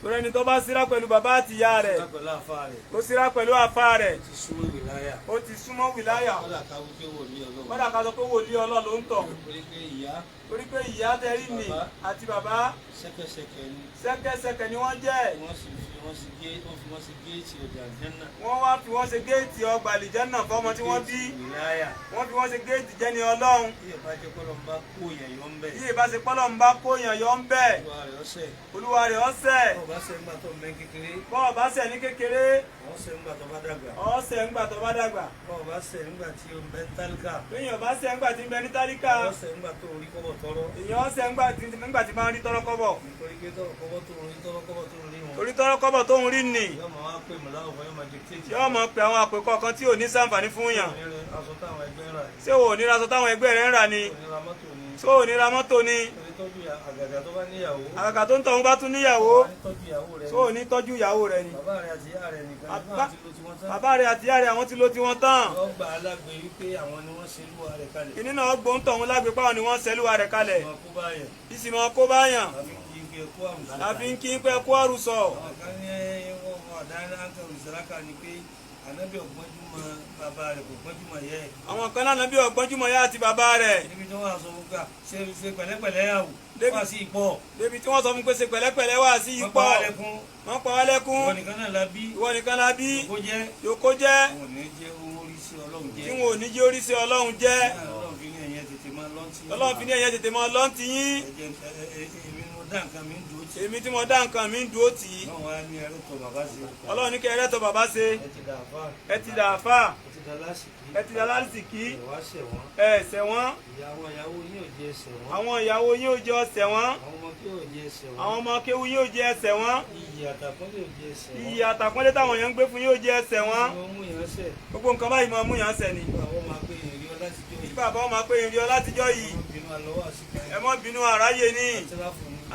torí ẹni tó bá síra pẹ̀lú bàbá àti ìyá rẹ̀ tó síra pẹ̀lú àfà rẹ̀ ó ti súnmọ́ wìláyà kódà ká sọ pé wòlíì Ọlọ́run ló ń tọ̀ torí pé ìyá tẹ́rí ni àti bàbá ṣẹ́kẹ́ṣẹkẹ̀ ni wọ́n jẹ́ wọ́n wá fi wọ́n ṣe géètì ọgbà àlìjẹ́nà fọ́mọ tí wọ́n bí wọ́n fi wọ́n ṣe géètì jẹ́ ni Ọlọ́run bí ìbá ṣe pọ́lọ̀ ń bá kóyàn yọ ń bẹ̀ olúwa rẹ̀ ọ̀sẹ̀ bọ́ọ̀ bá ṣẹ̀ ní kékeré ọ̀sẹ̀ ńgbà tó bá dàgbà bọ́ọ̀ bá ṣẹ̀ ńgbà tí ó ń bẹ ní tálíkà èèyàn bá ṣẹ̀ ńgbà tí ń bẹ ní tálíkà ọ̀sẹ̀ ńgbà tó rí kọ́bọ̀ tọ́rọ́ èèyàn ọ̀sẹ̀ ńgbà tí bá ń rí tọ́rọ́ kọ́bọ̀ torí tọ́rọ́ kọ́bọ̀ tó ń rí nì yóò mọ̀ pé àwọn àpèkọ́ kan tí ò ní ṣàǹfààní fún yàn ṣé o ò ní raṣọ táwọn ẹgbẹ́ rẹ̀ ń rà ni ṣé o ò ní ra mọ́tò ni àgàgà tó ń tọ̀ ń bá tún níyàwó ṣé o ò ní tọ́jú ìyàwó rẹ̀ ni bàbá rẹ̀ àti ìyá rẹ̀ àwọn ti lo tiwọn tán ìní náà gbóhùn tọ̀hún lágbè páwọn ni wọ́n ṣẹlúwa rẹ̀ kalẹ̀ ìsìmọ̀ kó báyàn àfi ń kí pẹ́ kó àrùsọ. àwọn kan lánàá bí ọgbọ́njúmọ̀ yá àti bàbá rẹ̀. débi tí wọ́n sọ fún pé ṣe pẹ̀lẹ́pẹ̀lẹ́ yà wò wá sí ipò. débi tí wọ́n sọ fún pé ṣe pẹ̀lẹ́pẹ̀lẹ́ wá sí ipò. wọ́n pa wá lẹ́kún. ìwọ nìkan la bí. yòókó jẹ́. tí wọn ò ní jẹ́ orí sí Ọlọ́run jẹ́. Ọlọ́run fi ní ẹ̀yẹ tètè máa lọ́ntì yín. èmi tí mo dá nǹkan mi ń dúró tì í. Ọlọ́run ní kí ẹrẹ́ tọ bàbá ṣe. ẹ ti dà àfà. ẹ ti dà lásìkí. ẹ ṣẹ̀ wọ́n. àwọn ìyàwó yín ò jẹ́ ọ̀ṣẹ̀ wọ́n. àwọn ọmọ kéwú yín ò jẹ́ ẹsẹ̀ wọ́n. iyì àtàkùnlé táwọn èèyàn ń gbé fún yín ò jẹ́ ẹsẹ̀ wọ́n. gbogbo nǹkan báyìí máa mú yàn ṣẹ̀ ni. bàbá ọmọ pé ìrìn ọ látijọ́ yìí. ẹ mọ́ bínú àráyé ní.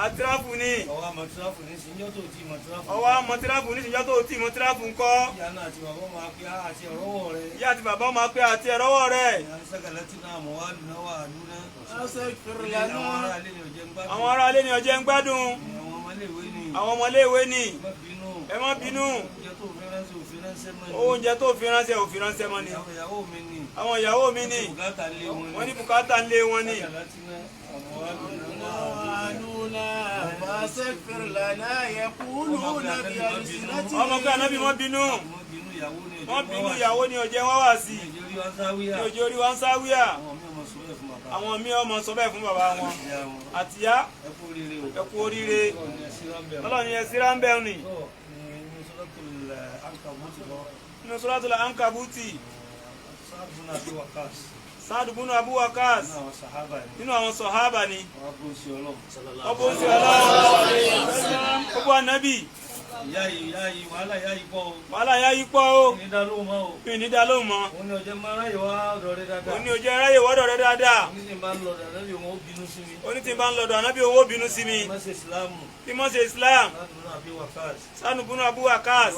àtìráfù ni. ọwọ́ àmọ́ tíráfù ní sinjọ́ tó ti mọ̀ tíráfù. ọwọ́ àmọ́ tíráfù ní sinjọ́ tó ti mọ̀ tíráfù ńkọ́. ìyá náà àti bàbá máa pé àti ẹ̀rọ́wọ́ rẹ̀. ìyá àti bàbá máa pé àti ẹ̀rọ́wọ́ rẹ̀. àwọn ará ilé ni ọjẹ́ ń gbádùn. àwọn ọmọléèwé ni. ẹ má bínú. oúnjẹ tó fi ránṣẹ́ ò fi ránṣẹ́ mọ́ ni. àwọn ìyàwó mi ni. wọ́n ní bùkátà ń lé wọn ni. ọmọ pé ànábì wọ́n bínú ìyàwó ni ọjẹ́ wọ́n wà sí ní ojú orí wa ń sáwíà. àwọn mí ọmọ sọ bẹ́ẹ̀ fún bàbá wọn àtìyá ẹ kú oríire Ọlọ́run yẹn síra ń bẹ̀rù ni. nínú Suratul Ankabuti Saad ibn Abi Waqqas nínú àwọn sọ̀hábà ni ọbọ̀ sí Ọlọ́run gbogbo ànábì wàhálà yá yí pọ̀ o ìní dá lóhùn mọ́ ó ní ọjọ́ ráyè wọ́dọ̀ rẹ dáadáa ó ní tí n bá ń lọ́dọ̀ ànábì owó bínú sí mi bí mọ́ ṣe Islam Saad ibn Abi Waqqas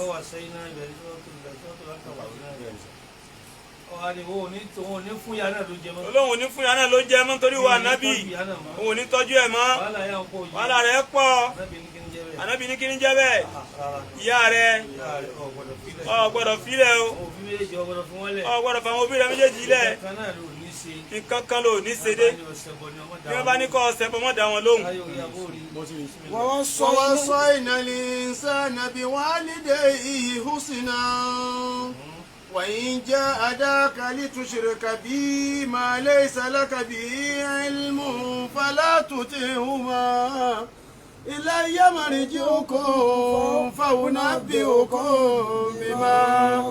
olóhùn ní fún ya náà ló jẹ mọ́ nítorí wà nábì òun ní tọ́jú ẹ̀ mọ́ wàhálà rẹ̀ pọ̀ ànábì ní kí ní jẹ́ bẹ́ẹ̀ ìyá rẹ̀ ò gbọ́dọ̀ filẹ̀ o ò gbọ́dọ̀ fàwọn òbí rẹ̀ méjèèjì lẹ̀ nǹkan kan ló ní ṣe dé bí wọ́n bá ní kọ́ ọ̀sẹ̀ bọ́ mọ́ dá wọn lóhùn. ووصينا الإنسان بوالديه حسنا وإن جاهداك لتشرك بي ما ليس لك به علم فلا تطعهما إلي مرجعكم فأنبئكم بما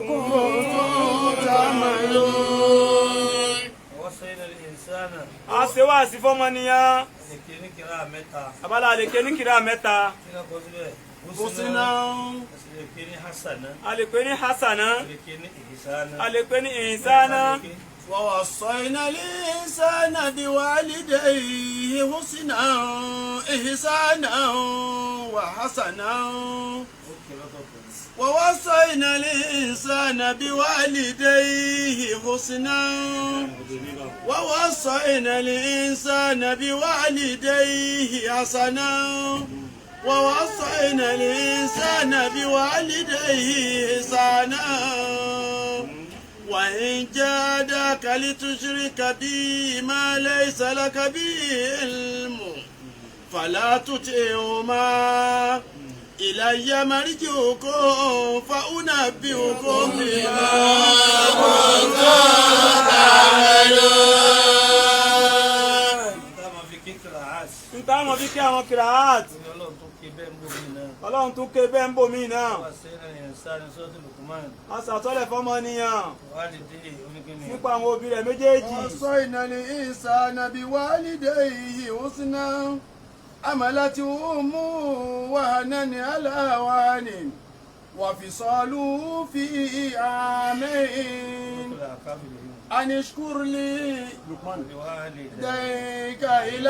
كنتم تعملون. وصينا الإنسان àṣewàsí fọ́mọnìyàn abala àlèké ní kìrá mẹ́ta Husna a lè pè ní hasana a lè pè ní ihsana. ووصينا الإنسان بوالديه حسنا إحسانا وحسنا ووصينا الإنسان بوالديه حسنا ووصينا الإنسان بوالديه حسنا ووصينا الإنسان بوالديه إحسانا وإن جادك لتشرك بي ما ليس لك به علم فلا تطعهما إلي مرجعكم فأنبئكم بما كنتم تعملون. nta mọ̀ fi kí àwọn kìràát ọlọ́run tún ké bẹ́ẹ̀ ń bò mí náà a ṣàtọ́lẹ̀ fọ́mọnìyàn nípa àwọn òbí rẹ̀ méjèèjì. ووصينا الإنسان بوالديه حسنا حملته أمه وهنا على وهن وفصاله في عامين أن اشكر لي لوالديك إلي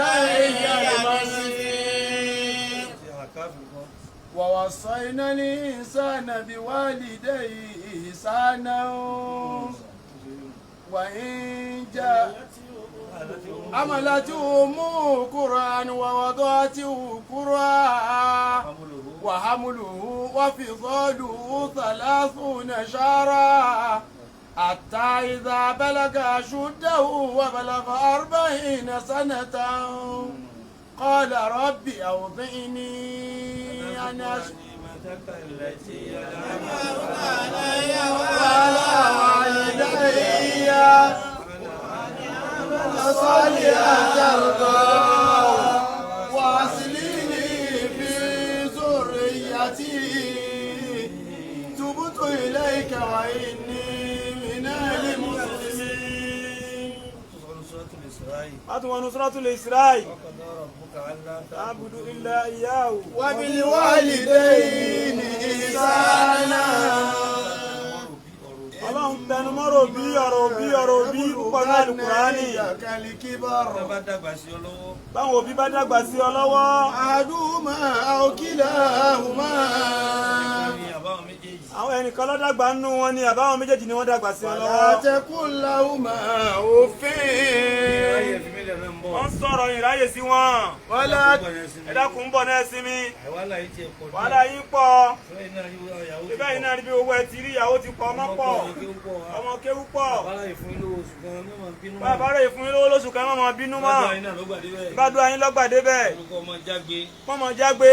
المصير. ووصينا الإنسان بوالديه إحسانا وإن جاء حملته أمه كرها ووضعته كرها وحمله وفصاله 30 شهرا حتى إذا بلغ أشده وبلغ 40 سنة قال رب أوزعني أن أشكر التي أنعمت علي وعلى والدي صالحا ترضاه وأصلحني في ذريتي تبت إليك وإني من المسلمين. أتوا نصرة الإسراء تعبد إلا إياه وبالوالدين إحسانا. ọlọ́run tẹnu mọ́rọ̀ bí ọ̀rọ̀ bí púpọ̀ ní Al-Qur'ani. báwọn òbí bá dàgbà sí ọ lọ́wọ́. أحدهما أو كلاهما. àwọn ẹnìkan ló dàgbà nínú wọn ni àbáwọn méjèèjì ni wọ́n dàgbà sí ọ lọ́wọ́. فلا تقل لهما أف. wọ́n sọ̀rọ̀ ìráyè sí wọn. ولا ẹ dákun ń bọ̀ náà sí mi. wàhálà yín pọ̀. ibẹ̀ yìí náà rí bí owó ẹ ti rí ìyàwó ti pọ̀ ọmọ pọ̀. ọmọ kéwú pọ̀. bàbá rẹ̀ fún yín lówó lóṣù kan mọ̀ bínú mọ́. gbàdúrà yín lọ́gbàdé bẹ́ẹ̀. mọ́mọ́ jágbe.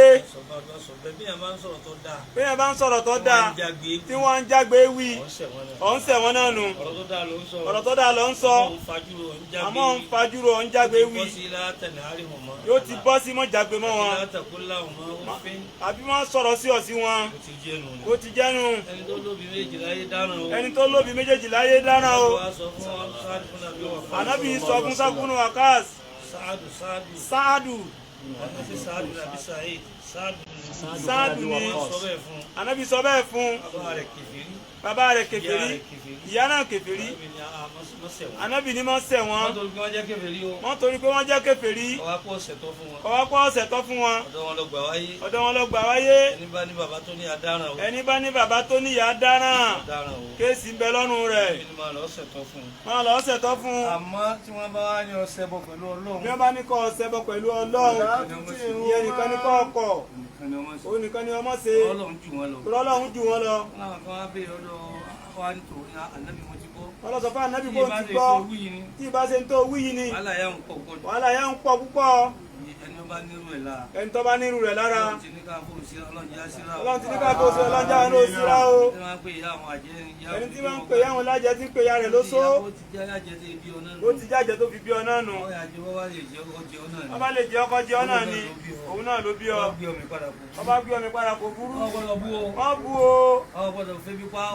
bí yẹn bá ń sọ̀rọ̀ tó dáa tí wọ́n ń jágbe wí ọ̀ ń sẹ̀ wọ́n náà nù. ọ̀rọ̀ tó dáa ló ń sọ àmọ́ ń fajúro ọ̀ ń jágbe wí yóò ti bọ́ sí mọ́ jágbe mọ́ wọn àbí wọ́n sọ̀rọ̀ sí ọ̀ sí wọn ó ti jẹ́nu ẹni tó lóbi méjèèjì láyé dáná o. ànábì sọ fún sákúnù Waqas Sáàdù Sáàdù ni ànábì sọ bẹ́ẹ̀ fún bàbá rẹ̀ kèfèrí ìyá náà kèfèrí ànábì ní mọ́ ṣẹ̀ wọ́n wọ́n torí pé wọ́n jẹ́ kèfèrí ọwọ́ pọ̀ ọ̀sẹ̀ tọ́ fún wọn ọ̀dọ̀ wọn lọ gbà wáyé ẹni bá ní bàbá tó ní ìyá dáràn kéèsì ń bẹ lọ́rùn rẹ̀ máa lọ ọ̀sẹ̀ tọ́ fún. àmọ́ tí wọ́n bá wá ní ọ̀sẹ̀ bọ̀ pẹ̀lú Ọlọ́run bí wọ́n bá ní kọ́ ọ̀sẹ̀ bọ̀ pẹ̀lú Ọlọ́run ìyẹn nìkan ní kọ́ ọkọ̀ òun nìkan ni ọmọ ṣe Ọlọ́run jù wọ́n lọ. wọ́n lọ sọ fún ànábì kó ti gbọ́ tí ìbá ṣe ń tó wí yìí ni wàhálà yẹn ń pọ̀ púpọ̀. ẹni tó bá nírú rẹ̀ lára Ọlọ́run ti ní ká fò sí ọlọ́njà ló síra o. ẹni tí wọ́n ń pè yáwọn lájẹ tí ń pè ya rẹ̀ lóṣó ó ti jájẹ tó fi bí ọ náà nù. wọ́n bá lè jẹ́ ọkọ jẹ́ ọ náà ni òun náà ló bí ọ. wọ́n bá gbé ọmọ padà kò burú wọ́n bú o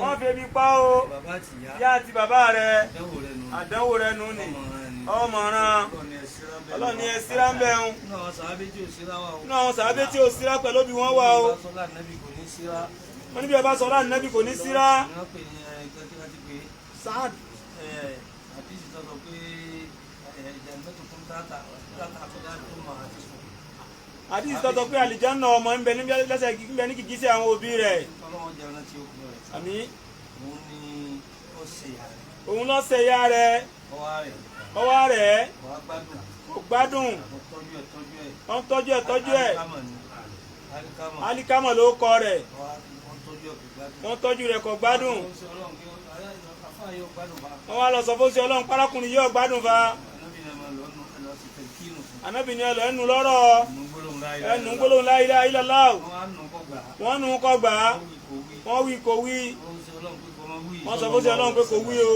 wọ́n febi pa o. ìyá àti bàbá rẹ̀ àdánwò rẹ̀ nù ni ọmọràn Ọlọ́run ní ẹ síra ń bẹ̀ ń. nínú àwọn sàábé tí ò síra pẹ̀lú bí wọ́n wà o. wọ́n níbi ẹ bá sọ̀rọ̀ ànábì kò ní síra. Sáàd. àdìsí tọ́tọ̀ pé àlìjánnà ọmọ ń bẹ ní lẹ́sẹ̀ ń bẹ ní kìkì sí àwọn òbí rẹ̀. àmín. òun ló ṣe ya rẹ̀ ọwọ́ rẹ̀ kò gbádùn wọ́n tọ́jú ẹ̀ Alikama ló kọ rẹ̀ wọ́n tọ́jú rẹ̀ kò gbádùn wọ́n wá lọ sọ fún sí Ọlọ́run párákùnrin yóò gbádùn fa Ànábì ní ọlọ ẹnu lọ́rọ̀ ẹnu gbólóhùn la ilaha illallah wọ́n nù kọ́ gbà á wọ́n wí kò wí wọ́n sọ fún sí Ọlọ́run pé kò wí o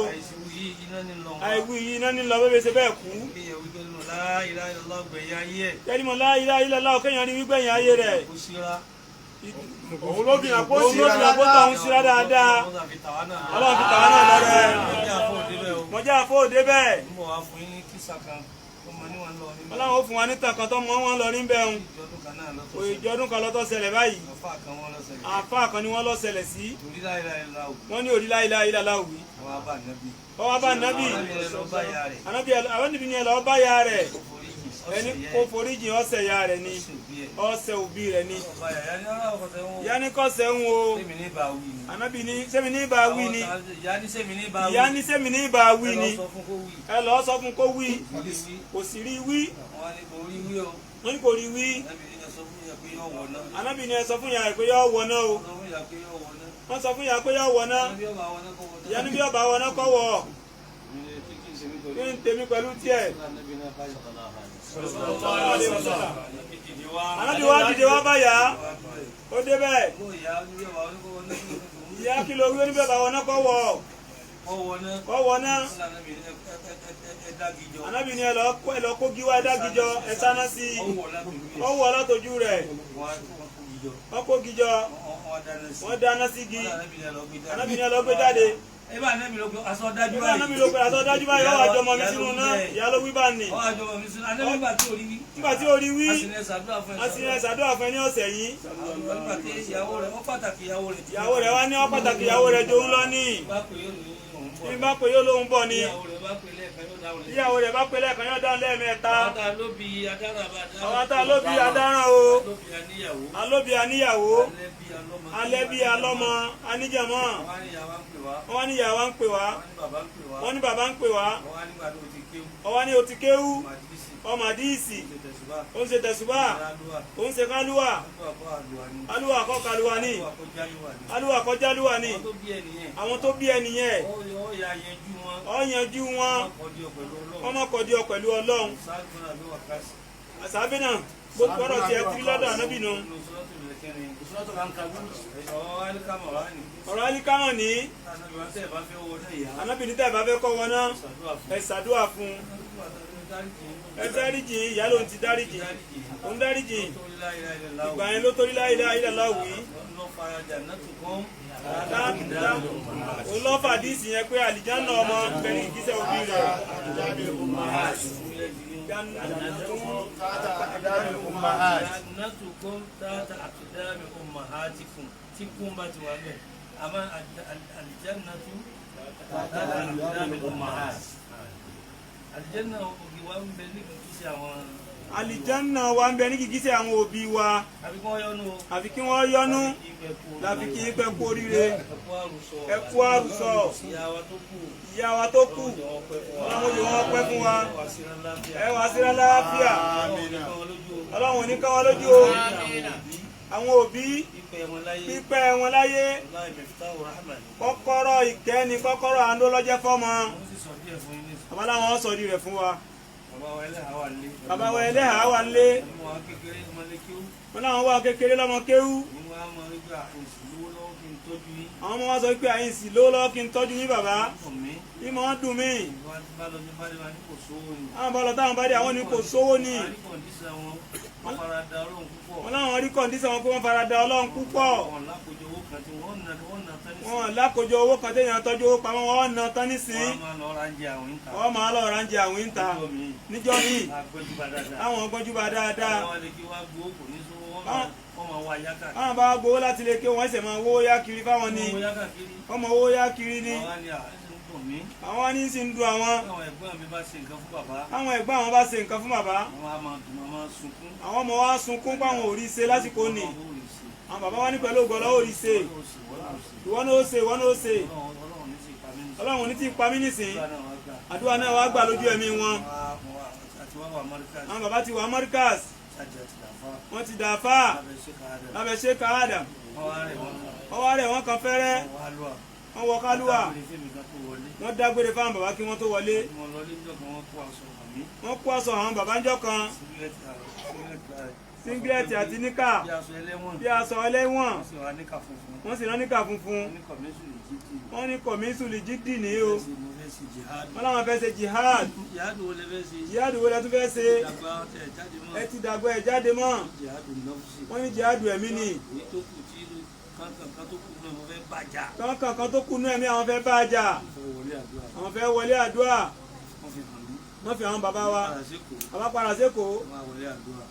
àìwí yìí iná ní lọ bẹ́ẹ̀ ṣe bẹ́ẹ̀ kú kẹ́límọ̀ la ilaha illallah kéèyàn rí wígbẹ̀yìn ayé rẹ̀ òun ló fi hàn pé ó òun ló fi àpótò àwọn síra dáadáa Ọlọ́run fi tàwa náà lọ́rẹ́ mọ̀já àfóòdé bẹ́ẹ̀ Ọlọ́run ó fún wa nítàn kan tó mọ́ wọn lọ rí bẹ́ẹ̀ ń ìjọdún kan lọ́tọ́ ṣẹlẹ̀ báyìí àfáà kan ni wọ́n lọ ṣẹlẹ̀ sí wọ́n ní òrí la ilaha illallah wí ọwọ́ bá nábì ànábì ní ẹlọ́ bá ya rẹ̀ ẹni kó foríjì ọ̀sẹ̀ ya rẹ̀ ni ọ̀sẹ̀ òbí rẹ̀ ni yanni kọ́sẹ̀ ń wo ànábì ní sẹ́mi ní bá wí ni ìyá ní sẹ́mi ní bá wí ni ẹ lọ́ sọ fún kó wí kò sì rí wí wọ́n ní kò rí wí ànábì ní ẹ sọ fún yàrá pé yọ wọ̀ náà o wọ́n sọ fún yàrá pé yọ wọ̀ náà ìyá ní bí ọba wọ̀ náà kọ́ wọ̀ kí n tèmi pẹ̀lú tiẹ̀. Ànábì wá dìde wá báyà ó débẹ̀ ìyá kí ló wí ó ní bẹ́ẹ̀ bá wọn náà kọ́ wọ̀ náà Ànábì ní ẹ lọ kó gíwá ẹ̀dágijọ́ ẹ sáná sí i ó wọ̀ látọjú rẹ̀ wọ́n kó gijọ́ wọ́n dáná sí igi Ànábì ní ẹ lọ gbé jáde Eba Ànábì ló pe aṣọ dájú báyìí. Ànábì ló pe aṣọ dájú báyìí ó wá jọmọ mi sínú náà ìyá ló wí bá ní. Ó wá jọmọ mi sínú Ànábì nígbà tí ò rí wí. Nígbà tí ò rí wí. A sì rẹ̀ ṣàdúrà fún ẹ ní ọ̀sẹ̀ yìí. Nígbà tí ìyàwó rẹ̀ ó pàtàkì ìyàwó rẹ̀. Ìyàwó rẹ̀ wá ní ó pàtàkì ìyàwó rẹ̀ jòun lọ ní. Bí bá pè yóò lóhun bọ̀ ni. Ìyàwó rẹ̀ bá pè lẹ́ẹ̀kan yóò dáhùn lẹ́ẹ̀mẹ́ta. Àwọn tá ló bí adáràn o. Alóbi aníyàwó. Alẹ́bí alọ́mọ aníjàmọ́. Wọ́n ní ìyàwó ń pè wá. Wọ́n ní bàbá ń pè wá. Ọwọ́ ní o ti kéwú. Ọmọ àdíìsì. Ó ń ṣe tẹ̀sùbá. Ó ń ṣe kálúwà. Alúwà kọ́ kálúwà ní. Alúwà kọ́ jálúwà ní. Àwọn tó bí ẹnìyẹn. Ó yanjú wọn. Wọ́n mọ̀ kọ́dí ọ pẹ̀lú Ọlọ́run. Àṣàbí náà gbogbo ọ̀rọ̀ tí ẹ ti rí lọ́dọ̀ Ànábì nù. Ọ̀rọ̀ Alikama ní Ànábì ní tẹ́ ẹ bá fẹ́ kọ́ wọn náà ẹ ṣàdúrà fún ẹ dáríjì ìyá ló ń ti dáríjì ó ń dáríjì ìgbà yẹn ló torí la ilaha illallah wí ó lọ́ fàdíìsì yẹn pé àlìjánnà ọmọ bẹ̀rẹ̀ ìgbésẹ̀ òbí rẹ̀ jannatukum tata aqdami ummahatikum tí kún bá ti wà bẹ́ẹ̀ àmọ́ aljannatu tata aqdami ummahat aljanna òbí wa ń bẹ ní kìkìsí àwọn àlìjánnà wa ń bẹ ní kìkìsí àwọn òbí wa àfi kí wọ́n yọ́nú láfi kí pẹ́ kú oríire ẹ kú àrùsọ ìyá wa tó kù ọlọ́run yóò wọ́n pẹ́ fún wa ẹ wá sí láàfíà ọlọ́run ní káwọn lójú o àwọn òbí pípẹ́ wọn láyé kọ́kọ́rọ́ ìkẹ́ ni kọ́kọ́rọ́ àánú lọ́jẹ́ fọ́mọ àmọ́ láwọn sọ̀rí rẹ̀ fún wa bàbá wa ẹlẹ́hàá wà nílé wọn láwọn wà kékeré lọ́mọ kéwú àwọn ọmọ wa sọ pé àyìnsì lówó lọ́wọ́ kí n tọ́jú yín bàbá ìmọ̀ wọn dùn mí àwọn bọ́lọ̀ táwọn bá dé àwọn ní kò sówó ní wọn láwọn rí kọ̀ǹdíṣà wọn pé wọ́n fara da Ọlọ́run púpọ̀ wọn lákòjọ owó kan téèyàn tọ́jú owó pamọ́ wọn nà tán nísìn wọ́n máa lọ ránjẹ àwìn ta níjọ́ míì àwọn gbọ́njú bá dáadáa àwọn bá gbowó láti lè ké wọ́n ṣe máa wó yá kiri fáwọn ni wọ́n máa wó yá kiri ni àwọn ní sì ń du àwọn àwọn ẹ̀gbọ́n àwọn bá ṣe nǹkan fún bàbá àwọn ọmọ wa sunkún páwọn ò rí ṣe lásìkò ní àwọn bàbá wa ní pẹ̀lú ògbọ́lọ́ ò rí ṣe ìwọ́n ó ṣe ìwọ́n ó ṣe Ọlọ́run ní ti pa mí nísìn àdúrà náà wá gbà lójú ẹ̀mí wọn àwọn bàbá ti wà Markaz wọ́n ti dàáfà lábẹ́ Sheikh Adam ọwọ́ rẹ̀ wọ́n kan fẹ́rẹ́ wọ́n wọ kálúwà wọ́n dágbére fáwọn bàbá kí wọ́n tó wọlé wọ́n kó aṣọ àwọn bàbá ńjọ́ kan síngilẹ́tì àti níkà bí aṣọ ẹlẹ́wọ̀n wọ́n sì rán níkà funfun wọ́n ní kọ̀mísù lè jídì ní o wọ́n láwọn fẹ́ ṣe jihad jihad wo lẹ tún fẹ́ ṣe ẹ ti dàgbà ẹ jáde mọ́ wọ́n ní jihad ẹ̀mí ni kankan tó kù nú ẹ̀mí àwọn fẹ́ bá jà àwọn fẹ́ wọlé àdúrà wọ́n fi àwọn bàbá wa bàbá padà sékòó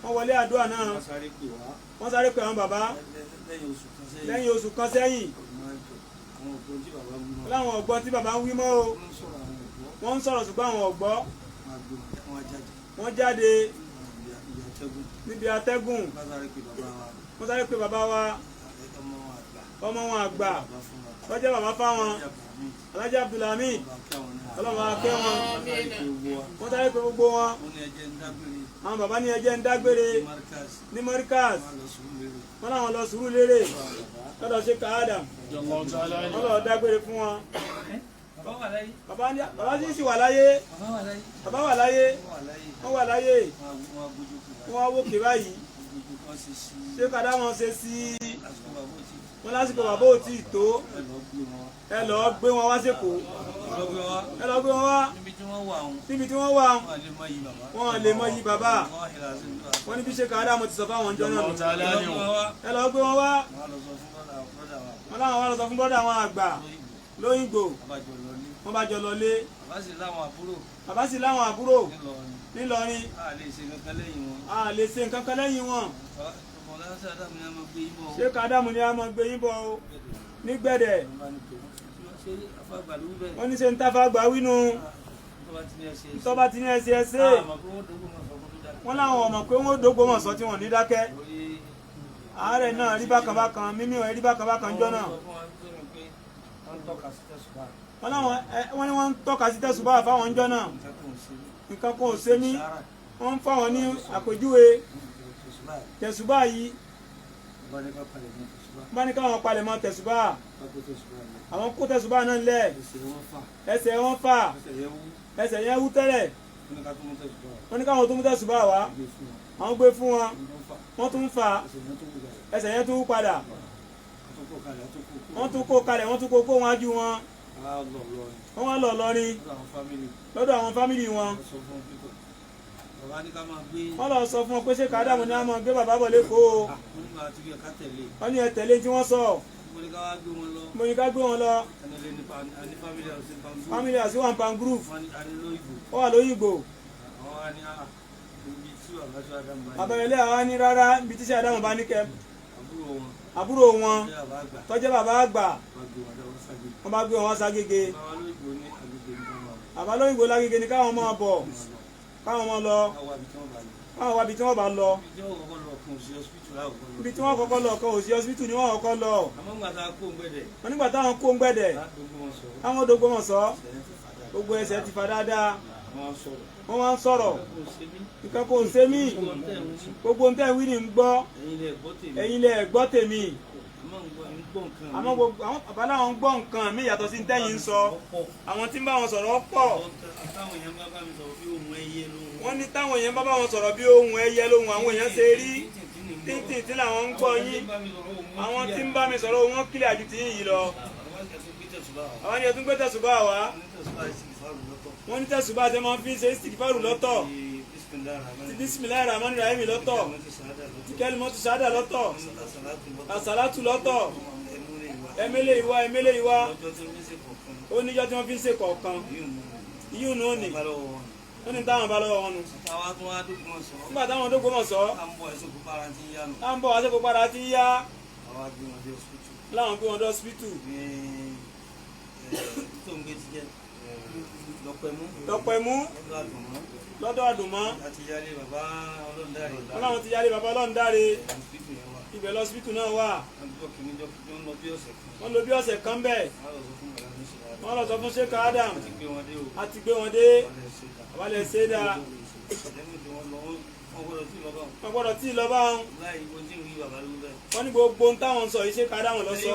wọ́n wọlé àdúrà náà wọ́n sáré pé àwọn bàbá lẹ́yìn oṣù kan sẹ́yìn láwọn ọ̀gbọ́n tí bàbá ń wí mọ́ o wọ́n ń sọ̀rọ̀ ṣùgbọ́n àwọn ọ̀gbọ́ wọ́n jáde níbi atẹ́gùn wọ́n sáré pé bàbá wa ọmọ wọn àgbà lọ́jọ́ bàbá fáwọn Alhaji Abdulhamid ọlọ́mọ akẹ́ wọn wọ́n sáré pé gbogbo wọn àwọn bàbá ní ẹjẹ́ ń dágbére ní Markaz wọ́n láwọn lọ Sùúrùlérè lọ́dọ̀ Sheikh Adam wọ́n lọ dágbére fún wọn bàbá sì wà láyé bàbá wà láyé wọ́n wà láyé wọ́n wá wókè báyìí Sheikh Adam wọn ṣe sí wọ́n lásìkò bàbá ò tí ì tó ẹ lọ gbé wọn wá sékòó ẹ lọ gbé wọn wá níbi tí wọ́n wà wọ́n lè mọ yí bàbá wọ́n ní bí Sheikh Adam ti sọ fáwọn ọjọ́ náà ẹ lọ gbé wọn wá wọ́n láwọn wá lọ sọ fún bọ́dà àwọn àgbà lóyìnbó wọ́n bá jọ lọlé bàbá sì láwọn àbúrò nílọrin a lè ṣe nǹkan kan lẹ́yìn wọn Sheikh Adam ni a máa gbé yín bọ̀ o nígbẹ̀dẹ̀ wọ́n ní ṣe ń tafà gbà wínú tọ́ba ti ní ẹsẹ̀ ẹsẹ̀ wọ́n láwọn ọmọ pé wọ́n dógbó mọ̀ sọ tí wọ́n ní dákẹ́ àárẹ̀ náà rí bákan bákan mímí ọ̀ rí bákan bákan jọ náà wọ́n ní wọ́n ń tọ́ka sí tẹ̀sùbá fáwọn jọ náà nǹkan kan ò ṣe mí wọ́n ń fáwọn ní àpèjúwe tẹ̀sùbá yìí bá ní káwọn palẹ̀ mọ́ tẹ̀sùbá àwọn kó tẹ̀sùbá náà lẹ̀ ẹsẹ̀ wọn fà ẹsẹ̀ yẹn wú tẹ́lẹ̀ wọ́n ní káwọn tó mú tẹ̀sùbá wá àwọn gbé fún wọn wọ́n tún fà ẹsẹ̀ yẹn tún wú padà wọ́n tún kó kalẹ̀ wọ́n tún kó wájú wọn wọ́n wá lọ lọrin lọ́dọ̀ àwọn fámìlì wọn wọ́n lọ sọ fún wọn pé Sheikh Adam ní a máa gbé bàbá bọ̀ lẹ́kọ̀ọ́ wọ́n ní ẹ tẹ̀lé tí wọ́n sọ mo ní ká gbé wọn lọ family house one pound group ó wà lóyìnbó àbẹ̀rẹ̀lẹ̀ àwa ní rárá ibi tí Sheikh Adam bá ní kẹ́ àbúrò wọn tó jẹ́ bàbá àgbà wọ́n bá gbé wọn wá ságége bàbá lóyìnbó lágége ní káwọn máa bọ̀ káwọn máa lọ káwọn wá ibi tí wọ́n bá lọ ibi tí wọ́n kọ́kọ́ lọ kan òsì hospital ni wọ́n kọ́kọ́ lọ wọ́n nígbà táwọn kó ń gbẹ̀dẹ̀ táwọn odògbó wọn sọ gbogbo ẹsẹ̀ ti fa dáadáa wọ́n wá ń sọ̀rọ̀ nǹkan kò ń ṣe mí gbogbo ń tẹ́ wí ni ń gbọ́ ẹ̀yin lẹ gbọ́ tèmi àmọ́ gbogbo àwọn bàbá làwọn ń gbọ́ nǹkan mi yàtọ̀ sí tẹ́yìn ń sọ àwọn tí ń bá wọn sọ̀rọ̀ pọ̀ wọ́n ní táwọn èèyàn bá wọn sọ̀rọ̀ bí ohun ẹyẹ lóhun àwọn èèyàn ṣe rí títí tí làwọn ń gbọ́ yín àwọn tí ń bá mi sọ̀rọ̀ wọn kílẹ̀ àjù tí yìí lọ àwọn ni ẹtún gbé tẹ̀sùbá wá wọ́n ní tẹ̀sùbá ṣe máa ń fi ṣe istighfaru lọ́tọ̀ ti bismillahir rahmanir rahim lọ́tọ̀ ti kalimatu shahada lọ́tọ̀ àsàlátù lọ́tọ̀ ẹmẹ́lẹ̀ ìwá ó níjọ́ tí wọ́n fi ń ṣe kọ̀ọ̀kan yíò náà nì wọ́n ní táwọn bá lọ́wọ́ wọn nù nígbà táwọn tó gbọ́mọ̀ sọ à ń bọ̀ wá sẹ́kọ̀ọ́ padà ti yá láwọn gbé wọn dé hospital lọ́pẹ̀mú lọ́dọ̀ àdùnmọ́ wọ́n láwọn ti yálé bàbá ọlọ́ndáre ibẹ̀ lọ́sibítù náà wà wọ́n lò bí ọ̀sẹ̀ kan bẹ́ẹ̀ wọ́n lọ sọ fún Sheikh Adam àti gbé wọn dé àbálẹ̀ ṣẹ́dá wọ́n gbọ́dọ̀ tí ì lọ bá wọn. wọ́n ní gbogbo ohun táwọn sọ yìí ṣe ká dáhùn lọ sọ.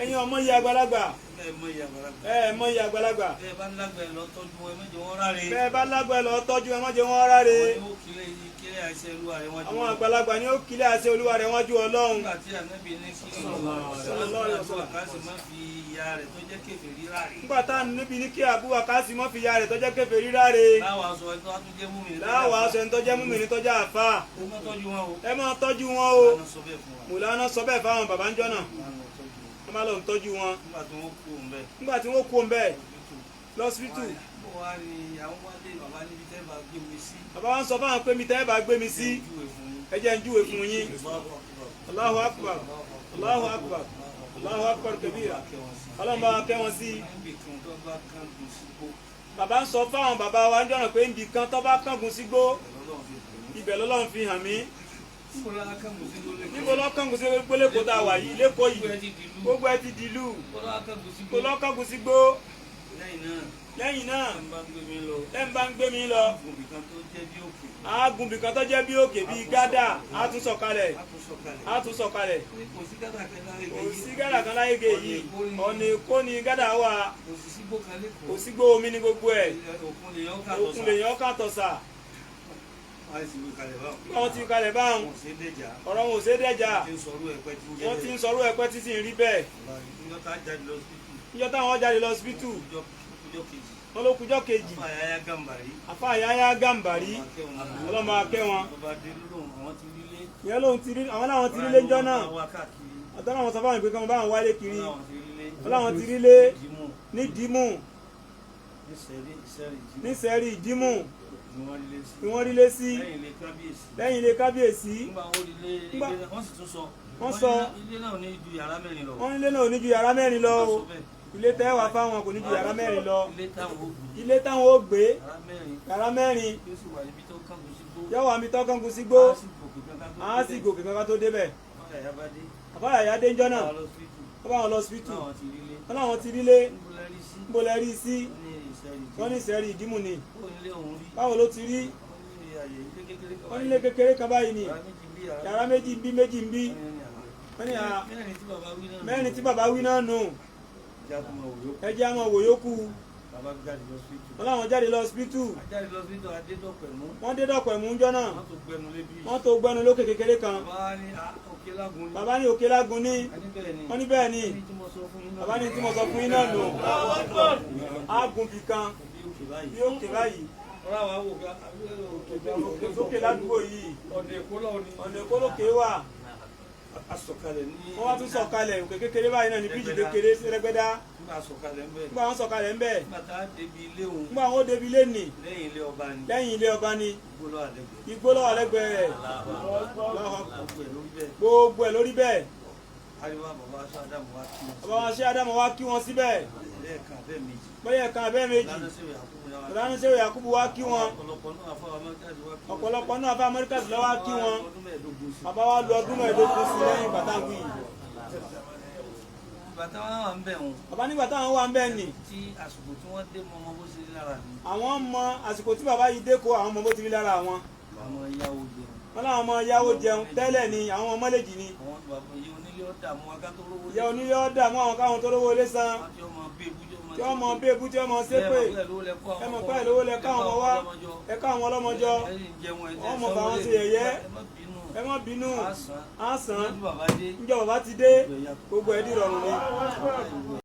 ẹ̀yin ọmọ yìí àgbàlagbà. ẹ mọ iye àgbàlagbà. bẹ́ẹ̀ bá lágbà ẹ lọ tọ́jú ẹ má jẹ́ wọ́n ráre. bẹ́ẹ̀ bá lágbà ẹ lọ tọ́jú ẹ má jẹ́ wọ́n ráre. àwọn àgbàlagbà ni ó kílẹ̀ àṣẹ olúwa rẹ̀ wájú Ọlọ́run. nígbà tí ànábì ní kí nígbà tá níbi ní kí Abu Waqasi mọ́ fi ya rẹ̀ tó jẹ́ kèfèrí ráre. láwàá sọ ẹni tó jẹ́ múmi tó jẹ́ àfà. ẹ máa tọ́jú wọn o. Mùlánà sọ bẹ́ẹ̀ fáwọn bàbá ń jọ́nà. wọ́n máa lọ ń tọ́jú wọn. nígbà tí wọ́n kú òun bẹ́ẹ̀ lọ́sibítù. bàbá wa ń sọ fáwọn pé mi tẹ́ bá gbé mi sí. ẹ jẹ́ ń júwe fún yín. Allahu Akbar, Allahu Akbar, Allahu Akbar kabira. Ọlọ́run bá wa kẹ́ wọn sí. bàbá ń sọ fáwọn bàbá wa ń jọ́nà pé níbi kan tó bá kángun sígbó ibẹ̀ lọ́lọ́run fi hàn mí. níbo lọ́kàngùn sí gbólé kó tá a wà yìí lẹ́kọ̀ọ́ yìí gbogbo ẹ ti dìlú kó lọ́kàngùn sígbó. lẹ́yìn náà ẹ̀ ń bá ń gbé mi lọ àágùnbì kan tó jẹ́ bí òkè bíi gádà á tún sọ̀kalẹ̀ kò sí gádà kan láyége yìí ọ̀nà Èkó ni gádà wà kò sígbó omi ní gbogbo ẹ̀ òkun lèyàn kà tọ̀sà wọ́n ti kalẹ̀ báwọn ọ̀rọ̀ wọn ò ṣe é dẹ́jà wọ́n ti ń sọ̀rọ̀ ẹ̀pẹ́ títí rí bẹ́ẹ̀ níjọ́ táwọn jáde lọ síbítù wọ́n ló kújọ́ kejì Àfà Yahya Gàmbàrí ọlọ́mọ akẹ́ wọn ìyẹn lóhun ti rí àwọn láwọn ti rí lé ńjọ́ náà àtọ́ láwọn sọ fáwọn ìpè kan báwọn wálé kiri ọláwọn ti rí lé ní Dímù ní Sẹ́rí Ìdímù ni wọ́n rí lé sí lẹ́yìn ilé kábíyèsí. wọ́n sọ ilé náà ò ní ju yàrá mẹ́rin lọ o ilé tẹ́ wà fáwọn kò ní ju yàrá mẹ́rin lọ ilé táwọn ó gbé yàrá mẹ́rin yóò wà mí tó kángun sígbó á sì gòkè kankan tó débẹ̀. Àfà Yahya dé ńjọ́ náà wọ́n bá wọn lọ síbítù wọ́n láwọn ti rí lé níbo lẹ rí sí wọ́n ní Sẹ́rí Ìdímù ni báwo ló ti rí wọ́n nílé kékeré kan báyìí ni yàrá méjì ń bí wọ́n ní mẹ́rin tí bàbá wí náà nù ẹ jẹ́ àmọ́ wò yókù wọ́n láwọn jáde lọ síbítù wọ́n dé dọ̀pẹ̀ mú ńjọ́ náà wọ́n tó gbẹnu lókè kékeré kan bàbá ní òkè lágun ní wọ́n ní bẹ́ẹ̀ ni bàbá ní tí mo sọ fún yín náà nù ágùn bì kan bí òkè báyìí òkè ládùúgbò yìí ọ̀nà Èkó lókè wà wọ́n wá tún sọ̀kalẹ̀ òkè kékeré báyìí náà ní bíjì kékeré Rẹ́gbẹ́dá nígbà wọn sọ̀kalẹ̀ ńbẹ̀ nígbà wọn ó débi ilé nì lẹ́yìn ilé ọba ni igbó ló wà lẹ́gbẹ̀ẹ́ rẹ̀ gbogbo ẹ̀ lórí bẹ́ẹ̀ bàbá wa ṣe Ádámù wá kí wọn síbẹ̀ bóyá ẹ̀kan abẹ́ méjì ìlànà ṣe Yakubu wá kí wọn ọ̀pọ̀lọpọ̀ náà Àfà Amẹ́ríkà sì lọ́wọ́ kí wọn bàbá wa lu ọdún mẹ́ẹ̀ẹ́dógún sí lẹ́yìn bàtàwì bàbá nígbà táwọn wà ń bẹ̀ nì àwọn mọ àsìkò tí bàbá yìí dé kó àwọn ọmọ bó ti rí lára wọn wọn láwọn ọmọ yáwó jẹun tẹ́lẹ̀ ni àwọn ọmọ mọ́lẹ́jì ni ìyá onílé ọ̀dà mú àwọn káwọn tó lówó lé san tí wọ́n mọ bébú tí wọ́n mọ ṣépè ẹ mọ̀ pé ìlówó lẹ káwọn ọmọ wá ẹ káwọn ọlọ́mọjọ wọ́n mọ̀ bá wọn ṣe yẹ̀yẹ́ ẹ má bínú àsán níjọ́ bàbá ti dé gbogbo ẹ̀ dìrọ̀rùn ni